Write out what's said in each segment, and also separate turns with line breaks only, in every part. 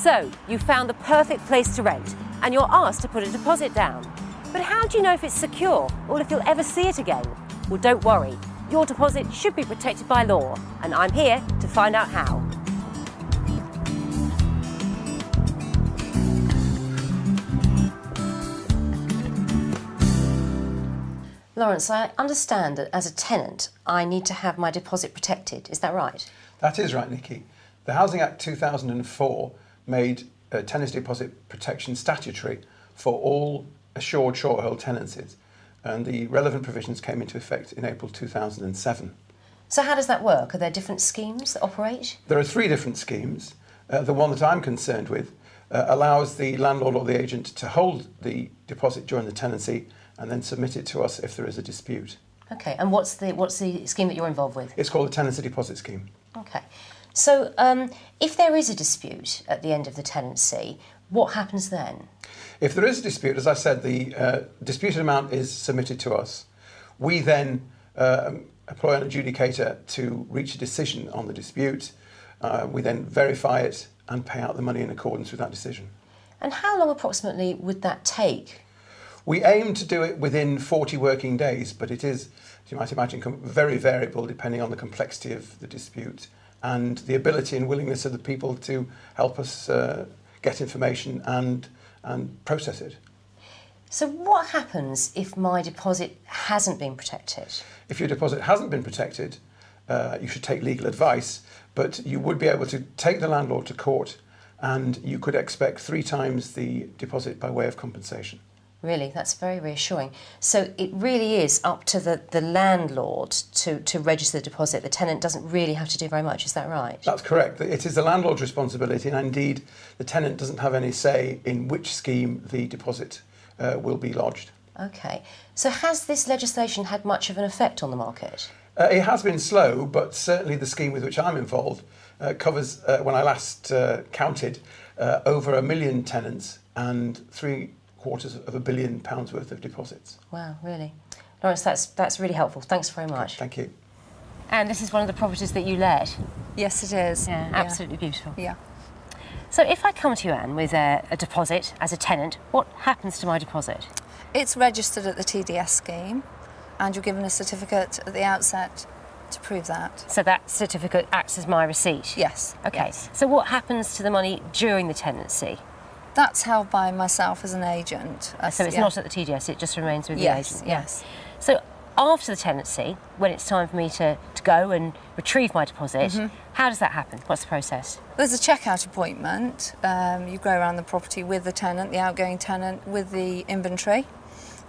So, you found the perfect place to rent and you're asked to put a deposit down. But how do you know if it's secure or if you'll ever see it again? Well, don't worry. Your deposit should be protected by law, and I'm here to find out how. Lawrence, I understand that as a tenant, I need to have my deposit protected. Is that right?
That is right, Nikki. The Housing Act 2004 made tenancy deposit protection statutory for all assured short-hold tenancies, and the relevant provisions came into effect in April 2007.
So how does that work? Are there different schemes that operate?
There are 3 different schemes. The one that I'm concerned with allows the landlord or the agent to hold the deposit during the tenancy and then submit it to us if there is a dispute.
Okay, and what's the scheme that you're involved with?
It's called a tenancy deposit scheme.
Okay, so if there is a dispute at the end of the tenancy, what happens then?
If there is a dispute, as I said, the disputed amount is submitted to us. We then employ an adjudicator to reach a decision on the dispute. We then verify it and pay out the money in accordance with that decision.
And how long approximately would that take?
We aim to do it within 40 working days, but it is, as you might imagine, very variable depending on the complexity of the dispute and the ability and willingness of the people to help us get information and process it.
So what happens if my deposit hasn't been protected?
If your deposit hasn't been protected, you should take legal advice, but you would be able to take the landlord to court and you could expect 3 times the deposit by way of compensation.
Really, that's very reassuring. So it really is up to the landlord to register the deposit. The tenant doesn't really have to do very much, is that right?
That's correct. It is the landlord's responsibility, and indeed the tenant doesn't have any say in which scheme the deposit will be lodged.
Okay. So has this legislation had much of an effect on the market?
It has been slow, but certainly the scheme with which I'm involved covers, when I last counted, over 1 million tenants and £750 million worth of deposits.
Wow, really? Lawrence, that's really helpful. Thanks very much.
Thank you.
And this is one of the properties that you let.
Yes, it is.
Yeah, absolutely beautiful.
Yeah.
So if I come to you, Anne, with a deposit as a tenant, what happens to my deposit?
It's registered at the TDS scheme, and you're given a certificate at the outset to prove that.
So that certificate acts as my receipt?
Yes.
Okay.
Yes.
So what happens to the money during the tenancy?
That's held by myself as an agent.
So it's not at the TDS, it just remains with the agent?
Yes.
So after the tenancy, when it's time for me to go and retrieve my deposit, how does that happen? What's the process?
There's a checkout appointment. You go around the property with the tenant, the outgoing tenant, with the inventory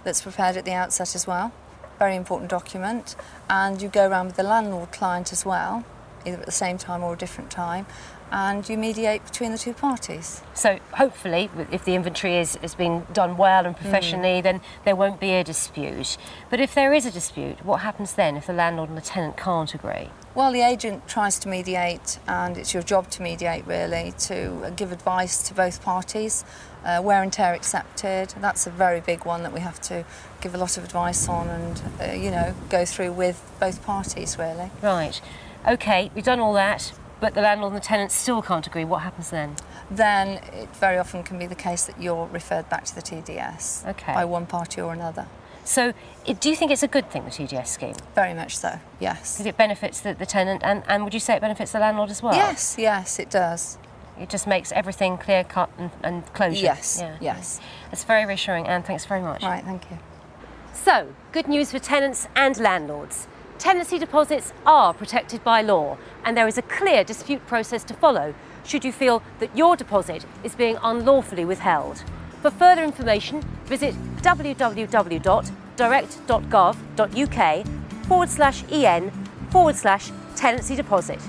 that's prepared at the outset as well. Very important document. And you go around with the landlord client as well, either at the same time or a different time, and you mediate between the 2 parties.
So hopefully, if the inventory has been done well and professionally, then there won't be a dispute. But if there is a dispute, what happens then if the landlord and the tenant can't agree?
Well, the agent tries to mediate, and it's your job to mediate, really, to give advice to both parties. Wear and tear accepted, that's a very big one that we have to give a lot of advice on and, go through with both parties, really.
Right. OK, we've done all that, but the landlord and the tenant still can't agree. What happens then?
Then it very often can be the case that you're referred back to the TDS by one party or another.
So do you think it's a good thing, the TDS scheme?
Very much so, yes.
Because it benefits the tenant and would you say it benefits the landlord as well?
Yes, it does.
It just makes everything clear cut and closure?
Yes,
yeah.
yes.
That's very reassuring, Anne. Thanks very much.
Right, thank you.
So, good news for tenants and landlords. Tenancy deposits are protected by law, and there is a clear dispute process to follow should you feel that your deposit is being unlawfully withheld. For further information, visit www.direct.gov.uk/en/tenancy deposit.